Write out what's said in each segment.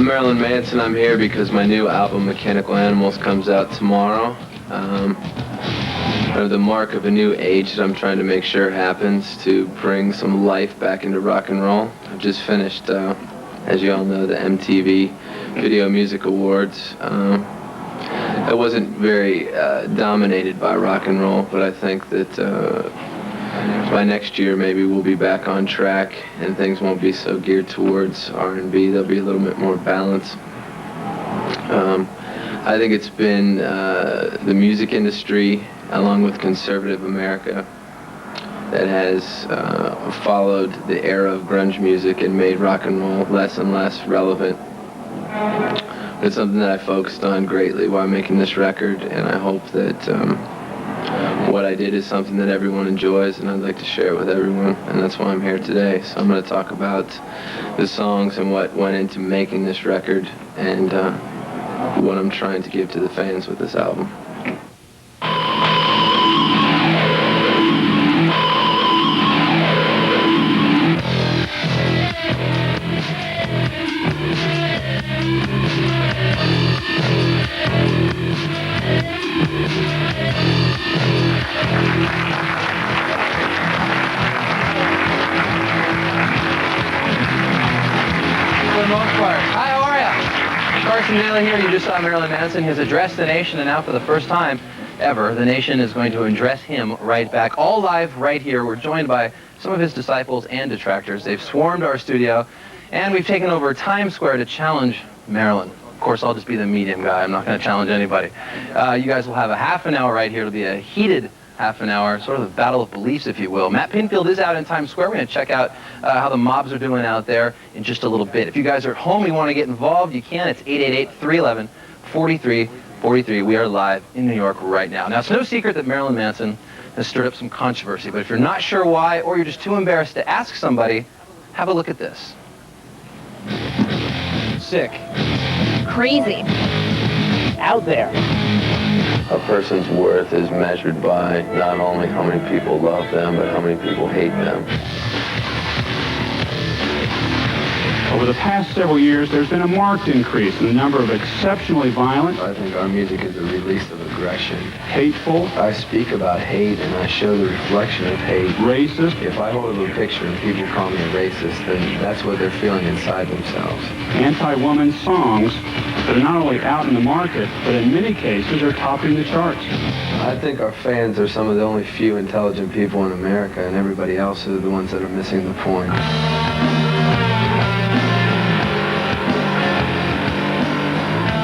I'm Marilyn Manson. I'm here because my new album, Mechanical Animals, comes out tomorrow. The mark of a new age that I'm trying to make sure happens to bring some life back into rock and roll. I've just finished, as you all know, the MTV Video Music Awards. I wasn't very dominated by rock and roll, but I think that by next year maybe we'll be back on track and things won't be so geared towards R&B. There'll be a little bit more balance. I think it's been the music industry, along with conservative America, that has followed the era of grunge music and made rock and roll less and less relevant. It's something that I focused on greatly while making this record, and I hope that what I did is something that everyone enjoys, and I'd like to share it with everyone, and that's why I'm here today. So I'm going to talk about the songs and what went into making this record, and what I'm trying to give to the fans with this album. Hi, how are ya? Carson, Daly here. You just saw Marilyn Manson. He has addressed the nation, and now for the first time ever, the nation is going to address him right back. All live right here. We're joined by some of his disciples and detractors. They've swarmed our studio, and we've taken over Times Square to challenge Marilyn. Of course, I'll just be the medium guy. I'm not going to challenge anybody. You guys will have a half an hour right here. It'll be a heated half an hour, sort of a battle of beliefs, if you will. Matt Pinfield is out in Times Square. We're going to check out how the mobs are doing out there in just a little bit. If you guys are at home and you want to get involved, you can. It's 888-311-4343. We are live in New York right now. Now, it's no secret that Marilyn Manson has stirred up some controversy, but if you're not sure why, or you're just too embarrassed to ask somebody, have a look at this. Sick. Crazy. Out there. A person's worth is measured by not only how many people love them, but how many people hate them. Over the past several years, there's been a marked increase in the number of exceptionally violent, I think our music is a release of aggression. hateful, I speak about hate and I show the reflection of hate. racist, If I hold up a picture and people call me a racist, then that's what they're feeling inside themselves. anti-woman songs that are not only out in the market, but in many cases are topping the charts. I think our fans are some of the only few intelligent people in America, and everybody else are the ones that are missing the point.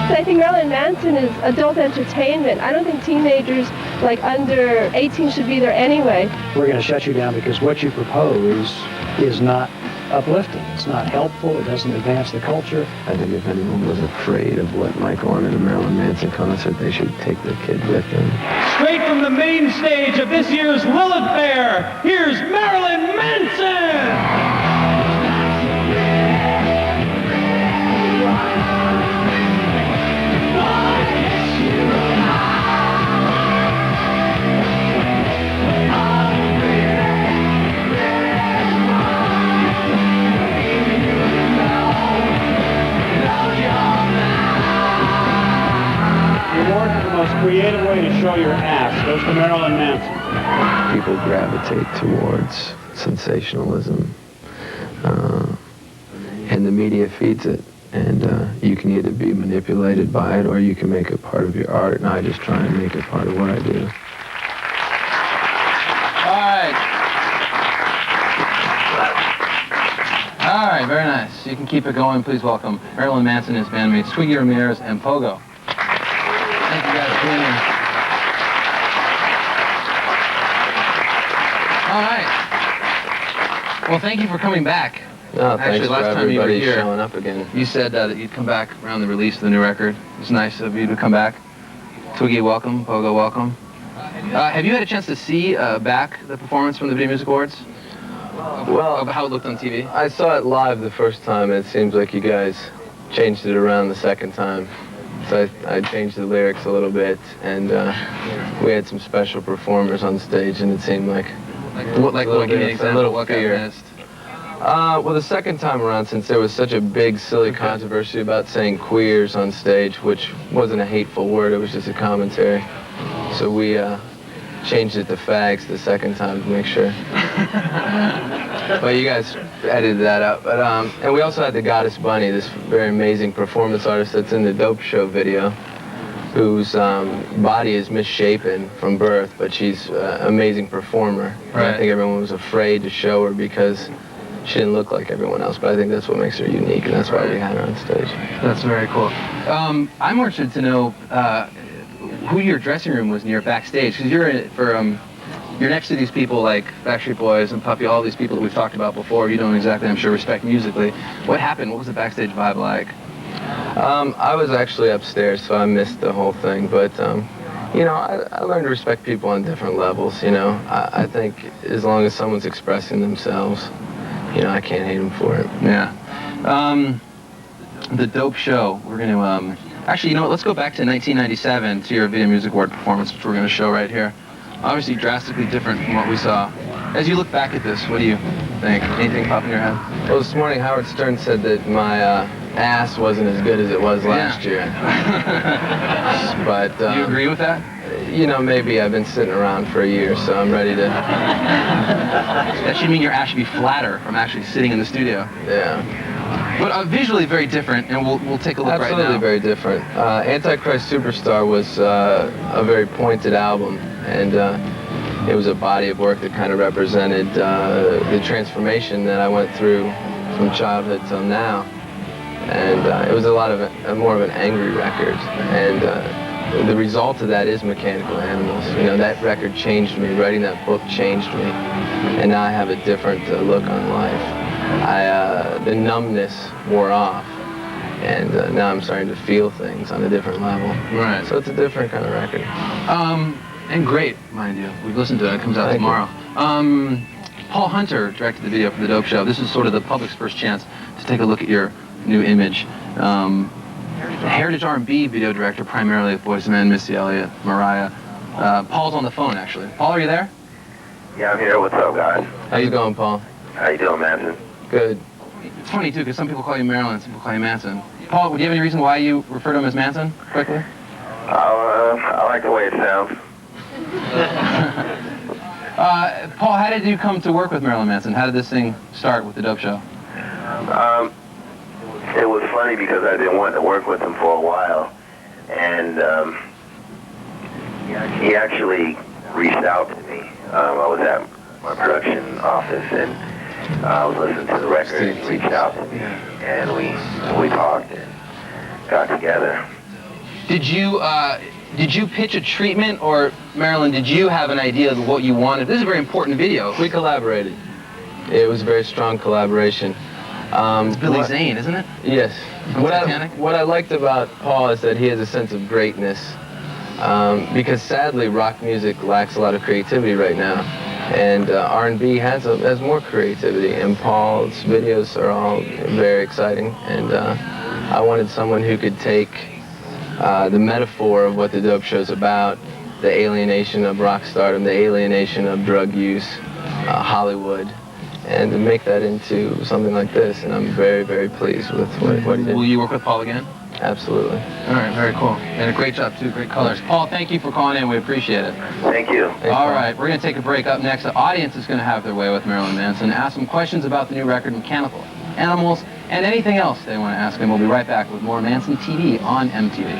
I think Marilyn Manson is adult entertainment. I don't think teenagers like under 18 should be there anyway. We're going to shut you down because what you propose is not uplifting. It's not helpful. It doesn't advance the culture. I think if anyone was afraid of what might go on at a Marilyn Manson concert, they should take their kid with them. Straight from the main stage of this year's Lilith Fair, here's Marilyn Manson! Creative way to show your ass goes to Marilyn Manson. People gravitate towards sensationalism, and the media feeds it. And you can either be manipulated by it or you can make it part of your art, and I just try and make it part of what I do. All right, very nice. You can keep it going. Please welcome Marilyn Manson and his bandmates Twiggy, Ramirez, and Pogo. Thank you guys for being here. All right. Well, thank you for coming back. No, Actually, thanks last for time you were everybody here, showing up again. You said that you'd come back around the release of the new record. It's nice of you to come back. Twiggy, welcome. Pogo, welcome. Have you had a chance to see back the performance from the Video Music Awards? Well, Of how it looked on TV? I saw it live the first time, and it seems like you guys changed it around the second time. So I changed the lyrics a little bit, and we had some special performers on stage, and it seemed like What, give me an example. a little What got fear. missed? Well, the second time around, since there was such a big, silly controversy about saying queers on stage, which wasn't a hateful word, it was just a commentary. So we changed it to fags the second time to make sure. But you guys edited that out. But and we also had the Goddess Bunny, this very amazing performance artist that's in the Dope Show video, whose body is misshapen from birth, but she's an amazing performer. Right. I think everyone was afraid to show her because she didn't look like everyone else, but I think that's what makes her unique, and that's why we had her on stage. That's very cool. I'm interested to know who your dressing room was near backstage, because you're next to these people like Backstreet Boys and Puffy, all these people that we've talked about before. You don't exactly, I'm sure, respect musically. What happened? What was the backstage vibe like? I was actually upstairs, so I missed the whole thing, but you know, I learned to respect people on different levels, you know. I think as long as someone's expressing themselves, you know, I can't hate them for it. Yeah. The Dope Show, we're going to, actually, you know what, let's go back to 1997 to your Video Music Award performance, which we're going to show right here. Obviously drastically different from what we saw. As you look back at this, what do you think? Anything pop in your head? Well, this morning Howard Stern said that my ass wasn't as good as it was last year. But do you agree with that? You know, maybe I've been sitting around for a year, so I'm ready to... That should mean your ass should be flatter from actually sitting in the studio. Yeah. But visually very different, and we'll take a look right now. Absolutely very different. Antichrist Superstar was a very pointed album, and it was a body of work that kind of represented the transformation that I went through from childhood till now. And it was a lot of more of an angry record, and the result of that is Mechanical Animals. You know, that record changed me. Writing that book changed me, and now I have a different look on life. The numbness wore off, and now I'm starting to feel things on a different level. Right. So it's a different kind of record. And great, mind you. We've listened to it. It comes out tomorrow. Paul Hunter directed the video for the Dope Show. This is sort of the public's first chance to take a look at your new image. Heritage R&B video director, primarily of Boyz II Men, Missy Elliott, Mariah. Paul's on the phone, actually. Paul, are you there? Yeah, I'm here. What's up, guys? How you going, Paul? How you doing, Manson? Good. It's funny, too, because some people call you Marilyn, some people call you Manson. Paul, do you have any reason why you refer to him as Manson, quickly? I like the way it sounds. Paul, how did you come to work with Marilyn Manson? How did this thing start with the Dope Show? It was funny because I've been wanting to work with him for a while, and he actually reached out to me. I was at my production office, and I was listening to the record, and he reached out to me, and we talked and got together. Did you pitch a treatment, or Marilyn, did you have an idea of what you wanted? This is a very important video. We collaborated. It was a very strong collaboration. It's Billy Zane, isn't it? Yes. Titanic? What I liked about Paul is that he has a sense of greatness. Because sadly, rock music lacks a lot of creativity right now. And R&B has more creativity. And Paul's videos are all very exciting. And I wanted someone who could take the metaphor of what the Dope Show's about, the alienation of rock stardom, the alienation of drug use, Hollywood, and to make that into something like this. And I'm very, very pleased with what he did. Will you work with Paul again? Absolutely. All right, very cool. And a great job, too. Great colors. Paul, thank you for calling in. We appreciate it. Thank you. All right, we're going to take a break. Up next, the audience is going to have their way with Marilyn Manson, ask some questions about the new record, Mechanical Animals, and anything else they want to ask him. We'll be right back with more Manson TV on MTV.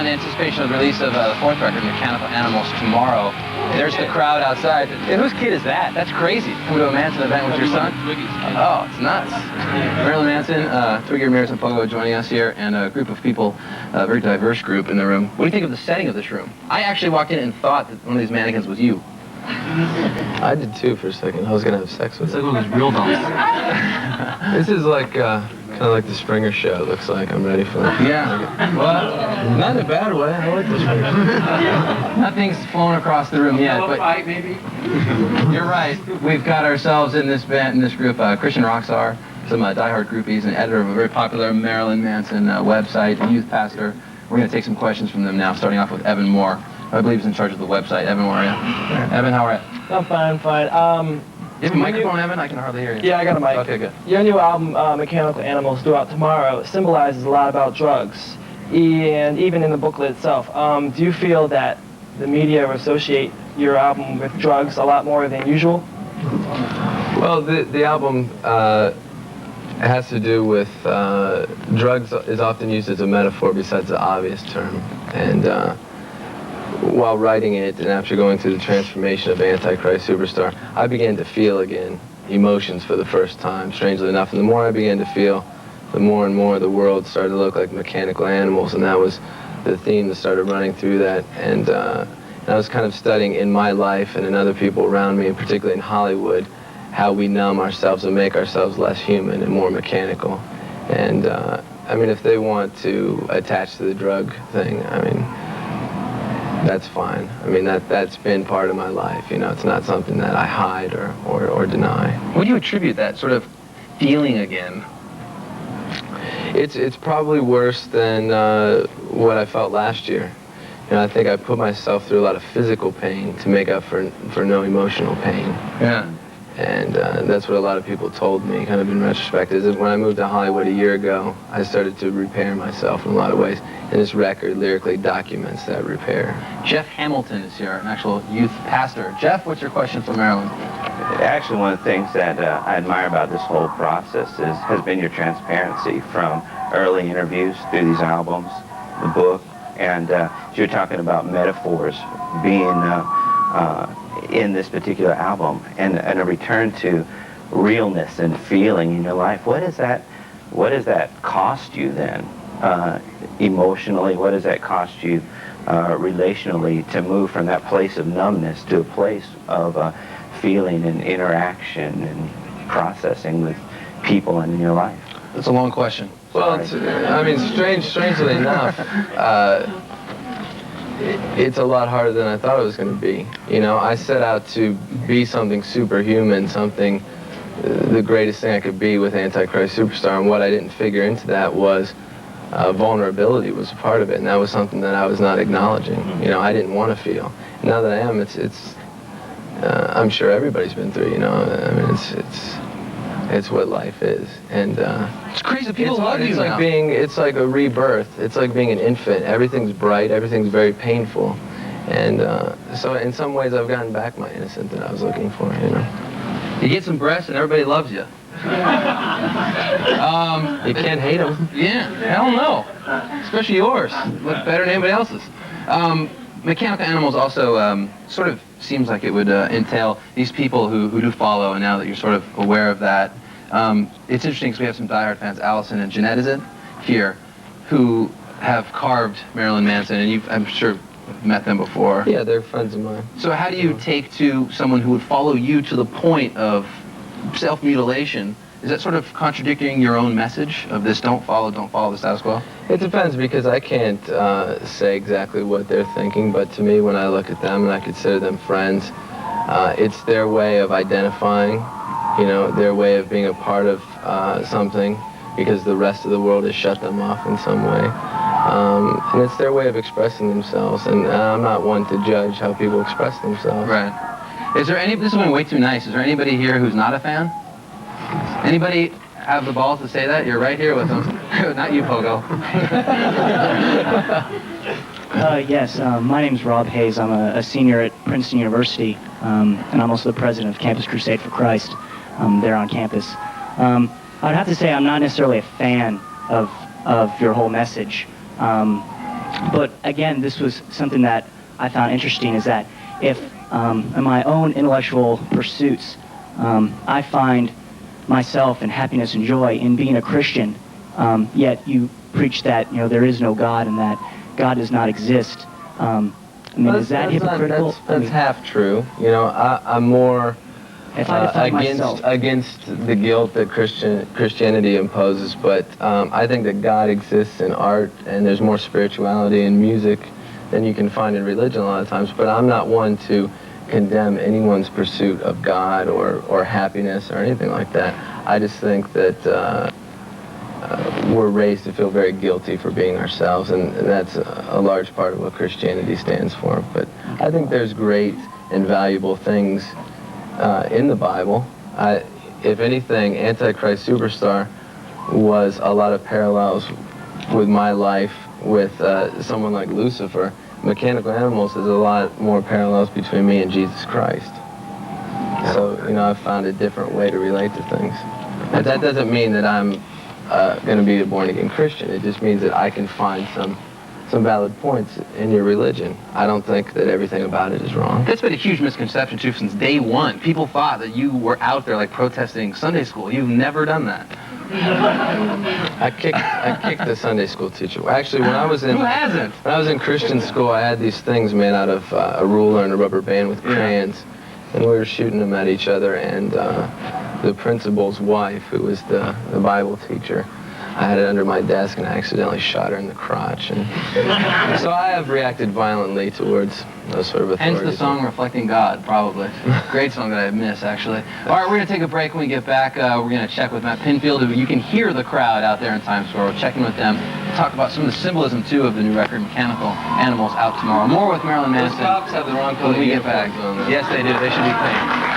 in anticipation of the release of the fourth record, Mechanical Animals, tomorrow. There's the crowd outside. And whose kid is that? That's crazy. Coming to a Manson event with your son? Twiggy's kid. Oh, it's nuts. Marilyn Manson, Twiggy, Ramirez, and Pogo joining us here, and a group of people, a very diverse group in the room. What do you think of the setting of this room? I actually walked in and thought that one of these mannequins was you. I did too for a second. I was gonna have sex with It's it. like one of those real dolls. This is like kind of like the Springer Show. It looks like I'm ready for it. Yeah. Well, Not in a bad way. I like the Springer Show. nothing's flown across the room yet, but Fight, maybe? you're right. We've got ourselves in this band, in this group, Christian rockstar, some diehard groupies, and editor of a very popular Marilyn Manson website, a youth pastor. We're going to take some questions from them now, starting off with Evan Moore, who I believe is in charge of the website. Evan, how are you? Evan, how are you? I'm fine, fine. You have a microphone, Evan? I can hardly hear you. Yeah, I got a mic. Okay, good. Your new album, Mechanical Animals, due out tomorrow, symbolizes a lot about drugs, and even in the booklet itself. Do you feel that the media will associate your album with drugs a lot more than usual? Well, the album has to do with drugs is often used as a metaphor besides the obvious term. And while writing it and after going through the transformation of Antichrist Superstar, I began to feel again emotions for the first time, strangely enough. And the more I began to feel, the more and more the world started to look like mechanical animals, and that was the theme that started running through that. And I was kind of studying in my life and in other people around me, and particularly in Hollywood, how we numb ourselves and make ourselves less human and more mechanical. And I mean, if they want to attach to the drug thing, I mean, that's fine. I mean, that's been part of my life. You know, it's not something that I hide or deny. What do you attribute that sort of feeling again? It's probably worse than what I felt last year. You know, I think I put myself through a lot of physical pain to make up for no emotional pain. Yeah. And that's what a lot of people told me, kind of in retrospect, is that when I moved to Hollywood a year ago, I started to repair myself in a lot of ways. And this record lyrically documents that repair. Jeff Hamilton is here, an actual youth pastor. Jeff, what's your question for Marilyn? Actually, one of the things that I admire about this whole process has been your transparency from early interviews through these albums, the book, and you're talking about metaphors being in this particular album, and a return to realness and feeling in your life. What does that cost you then, emotionally? What does that cost you relationally, to move from that place of numbness to a place of feeling and interaction and processing with people in your life? That's a long question. Well, I mean, strangely enough, it's a lot harder than I thought it was going to be. You know, I set out to be something superhuman, something, the greatest thing I could be with Antichrist Superstar, and what I didn't figure into that was vulnerability was a part of it, and that was something that I was not acknowledging. You know, I didn't want to feel. And now that I am, I'm sure everybody's been through, you know, I mean, it's what life is, and it's crazy. People love you now. It's like a rebirth. It's like being an infant. Everything's bright. Everything's very painful, and so in some ways I've gotten back my innocence that I was looking for. You know, you get some breasts and everybody loves you. You can't hate them. Yeah, hell no. Especially yours. Look better than anybody else's. Mechanical Animals also sort of seems like it would entail these people who do follow, and now that you're sort of aware of that, it's interesting because we have some diehard fans, Allison and Jeanette, is it, here, who have carved Marilyn Manson, and you've, I'm sure, met them before. Yeah, they're friends of mine. So how do you take to someone who would follow you to the point of self-mutilation? Is that sort of contradicting your own message of this don't follow the status quo? It depends, because I can't say exactly what they're thinking, but to me, when I look at them and I consider them friends, it's their way of identifying, you know, their way of being a part of something, because the rest of the world has shut them off in some way. And it's their way of expressing themselves, and I'm not one to judge how people express themselves. Right. Is there any, this has been way too nice, is there anybody here who's not a fan? Anybody have the balls to say that? You're right here with them. Not you, Pogo. Yes, my name's Rob Hayes. I'm a senior at Princeton University, and I'm also the president of Campus Crusade for Christ there on campus. I would have to say I'm not necessarily a fan of your whole message. But again, this was something that I found interesting, is that if in my own intellectual pursuits, I find myself and happiness and joy in being a Christian, yet you preach that, there is no God and that God does not exist. Is that hypocritical? That's half true. I'm more against the guilt that Christianity imposes, but I think that God exists in art, and there's more spirituality in music than you can find in religion a lot of times. But I'm not one to condemn anyone's pursuit of God or happiness or anything like that. I just think that we're raised to feel very guilty for being ourselves, and that's a large part of what Christianity stands for. But I think there's great and valuable things in the Bible. If anything, Antichrist Superstar was a lot of parallels with my life with someone like Lucifer. Mechanical Animals is a lot more parallels between me and Jesus Christ. So, I've found a different way to relate to things. But that doesn't mean that I'm going to be a born-again Christian. It just means that I can find some valid points in your religion. I don't think that everything about it is wrong. That's been a huge misconception, too, since day one. People thought that you were out there, like, protesting Sunday school. You've never done that. I kicked the Sunday school teacher. Actually, when I was in... Who hasn't? When I was in Christian school, I had these things made out of a ruler and a rubber band with crayons. And we were shooting them at each other, and the principal's wife, who was the Bible teacher, I had it under my desk, and I accidentally shot her in the crotch. And so I have reacted violently towards those sort of authorities. Hence the song Reflecting God, probably. Great song that I miss, actually. All right, we're going to take a break. When we get back, we're going to check with Matt Pinfield. You can hear the crowd out there in Times Square. We're checking with them. We'll talk about some of the symbolism, too, of the new record, Mechanical Animals, out tomorrow. More with Marilyn Manson. Those cops have the wrong color when we get back. Yes, they do. They should be pink.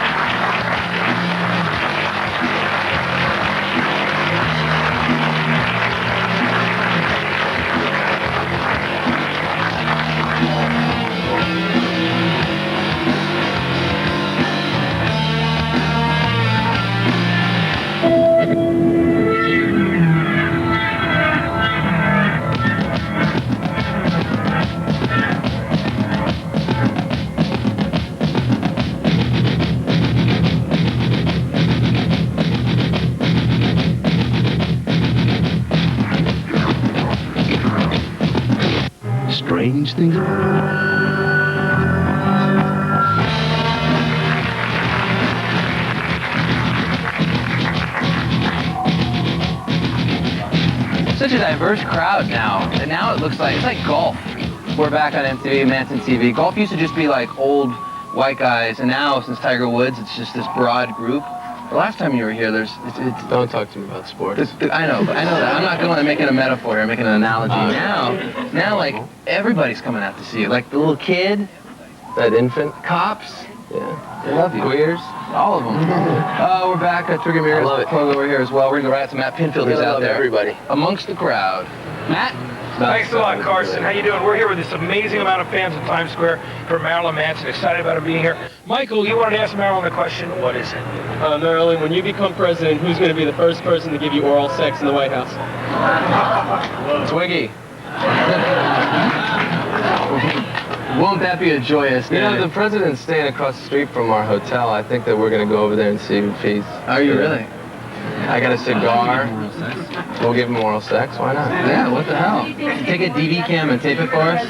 Strange things. Such a diverse crowd now, and now it looks like it's like golf. We're back on MTV, Manson TV. Golf used to just be like old white guys, and now since Tiger Woods, it's just this broad group. The last time you were here, Don't talk to me about sports. I know that. I'm not going to making a metaphor here, making an analogy. Now, like, everybody's coming out to see you. Like the little kid, That infant? cops, Yeah. they love you. Queers? All of them. We're back at Twiggy Ramirez. I love it. Plug over here as well. We're going to go right to Matt Pinfield, who's out there. Everybody. Amongst the crowd. Matt? Thanks a lot, Carson. How you doing? We're here with this amazing amount of fans in Times Square for Marilyn Manson. Excited about him being here. Michael, you wanted to ask Marilyn a question. What is it? Marilyn, when you become president, who's going to be the first person to give you oral sex in the White House? Twiggy. Won't that be a joyous day? The president's staying across the street from our hotel. I think that we're going to go over there and see if he's... Are you really? I got a cigar. We'll give him oral sex. Why not? Yeah, what the hell? Take a DV cam and tape it for us.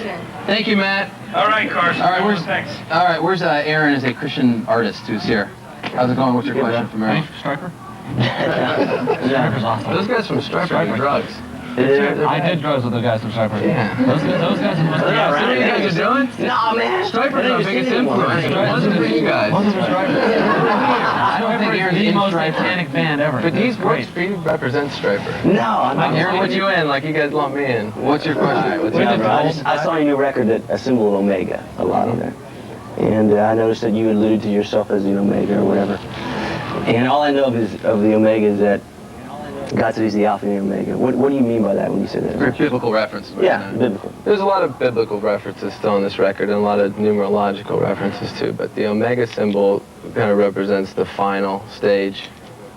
Thank you, Matt. All right, Carson. All right, thanks. All right, where's Aaron as a Christian artist who's here? How's it going? What's your question for Mary? Striper? Striper's awesome. Those guys from Striper do drugs. I did drugs with the guys from Striper. Yeah. Those guys must be What are you guys doing? No, man. Striper's our biggest influence. It wasn't for you guys. I don't think Aaron's the in most Striper. satanic band ever. But he's works for you, represents Striper. No, I'm not. Aaron, what you in? Like you guys lump me in. What's your question? What's your I saw your new record that a symbol of Omega a lot on there. And I noticed that you alluded to yourself as the Omega or whatever. And all I know of the Omega is that God said he's the Alpha and the Omega. What do you mean by that when you say that? Very biblical reference. Yeah, biblical. There's a lot of biblical references still on this record and a lot of numerological references too, but the Omega symbol kind of represents the final stage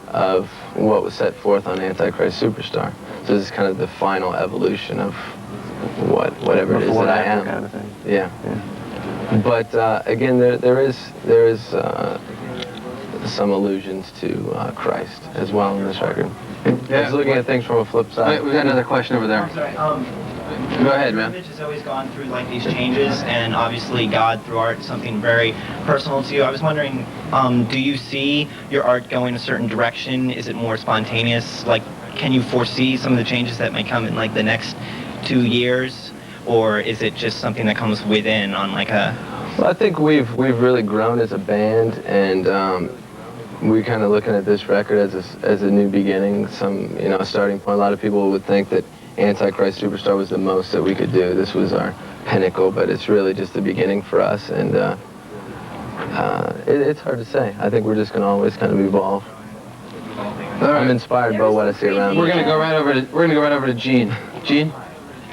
of what was set forth on Antichrist Superstar. So this is kind of the final evolution of whatever it is that I am. Kind of thing. Yeah. But again, there is some allusions to Christ as well in this record. I was looking at things from a flip side. We got another question over there. I'm sorry. Go ahead, man. The image has always gone through like these changes, and obviously God through art is something very personal to you. I was wondering, do you see your art going a certain direction? Is it more spontaneous? Like, can you foresee some of the changes that may come in like the next 2 years, or is it just something that comes within on like a? Well, I think we've really grown as a band, and we're kind of looking at this record as a new beginning, a starting point. A lot of people would think that Antichrist Superstar was the most that we could do. This was our pinnacle, but it's really just the beginning for us, and it's hard to say. I think we're just going to always kind of evolve. I'm inspired by what I see around me. We're going to go right over to Gene. Gene?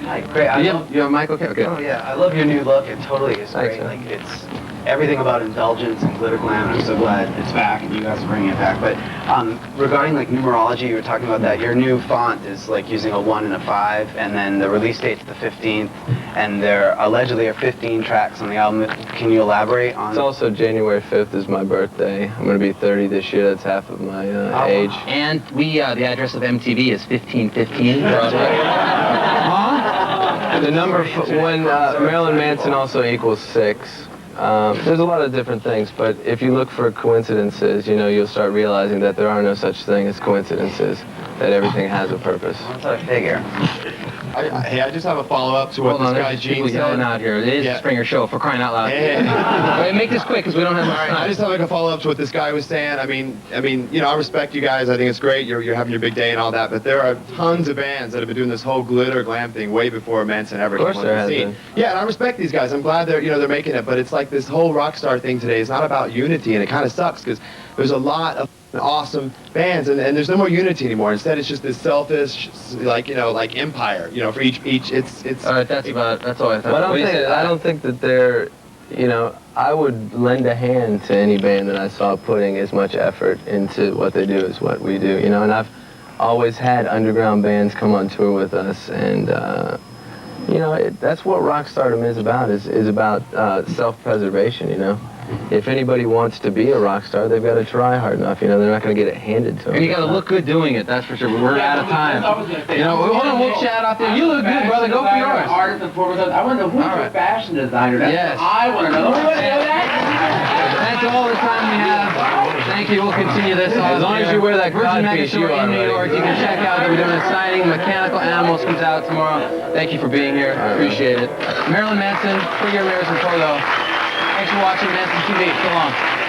Hi, great. You have a mic? Okay. Oh yeah, I love your new look. It totally is great. Like it's everything about indulgence and glitter glam. I'm so glad it's back and you guys are bringing it back. But regarding like numerology, you were talking about that. Your new font is like using a 1 and a 5, and then the release date's the 15th, and there allegedly are 15 tracks on the album. Can you elaborate on? It's also January 5th is my birthday. I'm going to be 30 this year. That's half of my age. And the address of MTV is 1515. The number when Marilyn Manson also equals 6. There's a lot of different things, but if you look for coincidences, you'll start realizing that there are no such thing as coincidences, that everything has a purpose. What's a figure? Hey, I just have a follow-up to what this guy Gene said. Yelling out here. It is a Springer show, for crying out loud. Hey. Wait, make this quick, because we don't have much time. I just have like a follow-up to what this guy was saying. I mean, I respect you guys. I think it's great. You're having your big day and all that. But there are tons of bands that have been doing this whole glitter glam thing way before Manson ever came on the scene. Yeah, and I respect these guys. I'm glad they're making it. But it's like this whole rock star thing today is not about unity, and it kind of sucks because there's a lot of awesome bands, and there's no more unity anymore. Instead, it's just this selfish, like empire. For each. It's. All right, that's all I thought. Well, I don't think that they're. I would lend a hand to any band that I saw putting as much effort into what they do as what we do. And I've always had underground bands come on tour with us, and that's what rock stardom is about. Is about self-preservation. If anybody wants to be a rock star, they've got to try hard enough. They're not going to get it handed to them. And you got to look good doing it, that's for sure. We're out of time. Hold on, we'll chat out there. You look good, brother. Go for yours. Artist and performance. I want to know who's your fashion designer. That's what I want to know. That's all the time we have. Thank you. We'll continue this. As long as you wear that Virgin codpiece, Megastore in New York. You can check out that we're doing a signing. Mechanical Animals comes out tomorrow. Thank you for being here. Appreciate it. Marilyn Manson, Twiggy, Ramirez, and Polo. Thanks for watching Manson TV. So long.